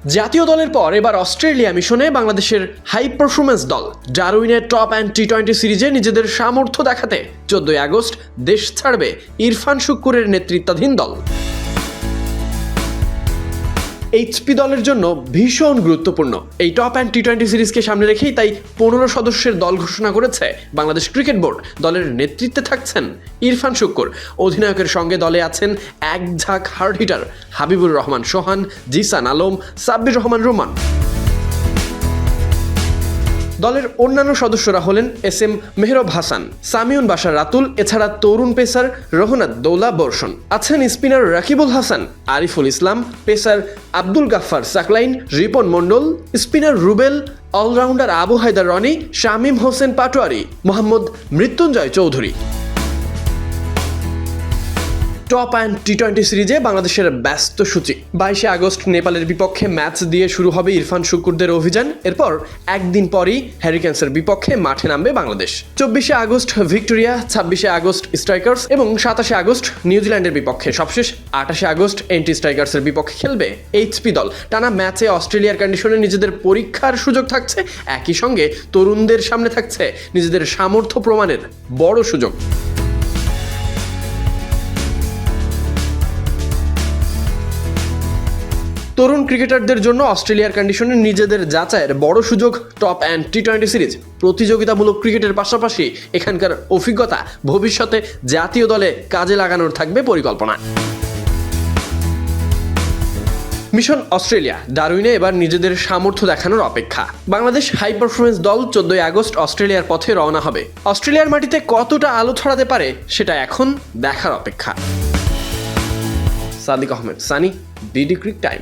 জাতীয় দলের পর এবার অস্ট্রেলিয়া মিশনে বাংলাদেশের হাই পারফরম্যান্স দল ডারউইনের টপ অ্যান্ড টি-20 সিরিজে নিজেদের সামর্থ্য দেখাতে 14 আগস্ট দেশ ছাড়বে ইরফান শুক্কুরের নেতৃত্বাধীন দল। এইচপি দলের জন্য ভীষণ গুরুত্বপূর্ণ এই টপ অ্যান্ড টি-20 সিরিজকে সামনে রেখেই তাই 15 সদস্যের দল ঘোষণা করেছে বাংলাদেশ ক্রিকেট বোর্ড। দলের নেতৃত্বে থাকছেন ইরফান শুক্কুর, অধিনায়কের সঙ্গে দলে আছেন এক ঝাঁক হার্ড হিটার হাবিবুর রহমান সোহান, জিসান আলম, সাব্বির রহমান রোমান। দলের অন্যান্য সদস্যরা হলেন এস.এম. মেহরব হাসান, সামিউন বাশার রাতুল, এছাড়া তরুণ পেসার রোহনাত দৌলা বর্ষণ, আছেন spinner Rakibul Hasan, Ariful Islam, pacer Abdul Gaffar Saqlain, Ripon Mondol, spinner Rubel, allrounder Abu Haider Rony, Shamim Hossain Patwari, Mohammad Mrittunjoy Chowdhury. Top and টি-20 সিরিজে বাংলাদেশের ব্যস্ত সূচি। 22 আগস্ট নেপালের বিপক্ষে ম্যাচ দিয়ে শুরু হবে ইরফান শুক্কুরদের অভিযান। এরপর একদিন পরই হ্যারিকেন্সের বিপক্ষে মাঠে নামবে Bangladesh. 24 August Victoria, 26 August strikers এবং 27 আগস্ট নিউজিল্যান্ডের বিপক্ষে। সবশেষ 28 আগস্ট এন্টি স্ট্রাইকার্সের বিপক্ষে খেলবে এইচপি দল। টানা ম্যাচে অস্ট্রেলিয়ার কন্ডিশনে নিজেদের পরীক্ষার সুযোগ থাকছে, একই সঙ্গে তরুণদের সামনে থাকছে নিজেদের সামর্থ্য প্রমাণের বড় সুযোগ। তরুণ ক্রিকেটারদের জন্য অস্ট্রেলিয়ার কন্ডিশনে নিজেদের যাচাইয়ের বড় সুযোগ টপ অ্যান্ড টি-20 সিরিজ। প্রতিযোগিতামূলক ক্রিকেটের পাশাপাশি এখানকার অভিজ্ঞতা ভবিষ্যতে জাতীয় দলে কাজে লাগানোর থাকবে পরিকল্পনা। মিশন অস্ট্রেলিয়া ডারউইনে এবার নিজেদের সামর্থ্য দেখানোর অপেক্ষা। বাংলাদেশ হাই পারফরম্যান্স দল 14 আগস্ট অস্ট্রেলিয়ার পথে রওনা হবে। অস্ট্রেলিয়ার মাটিতে কতটা আলো ছড়াতে পারে সেটা এখন দেখার অপেক্ষা। Sadiq Ahmed Sunny, BD cric time.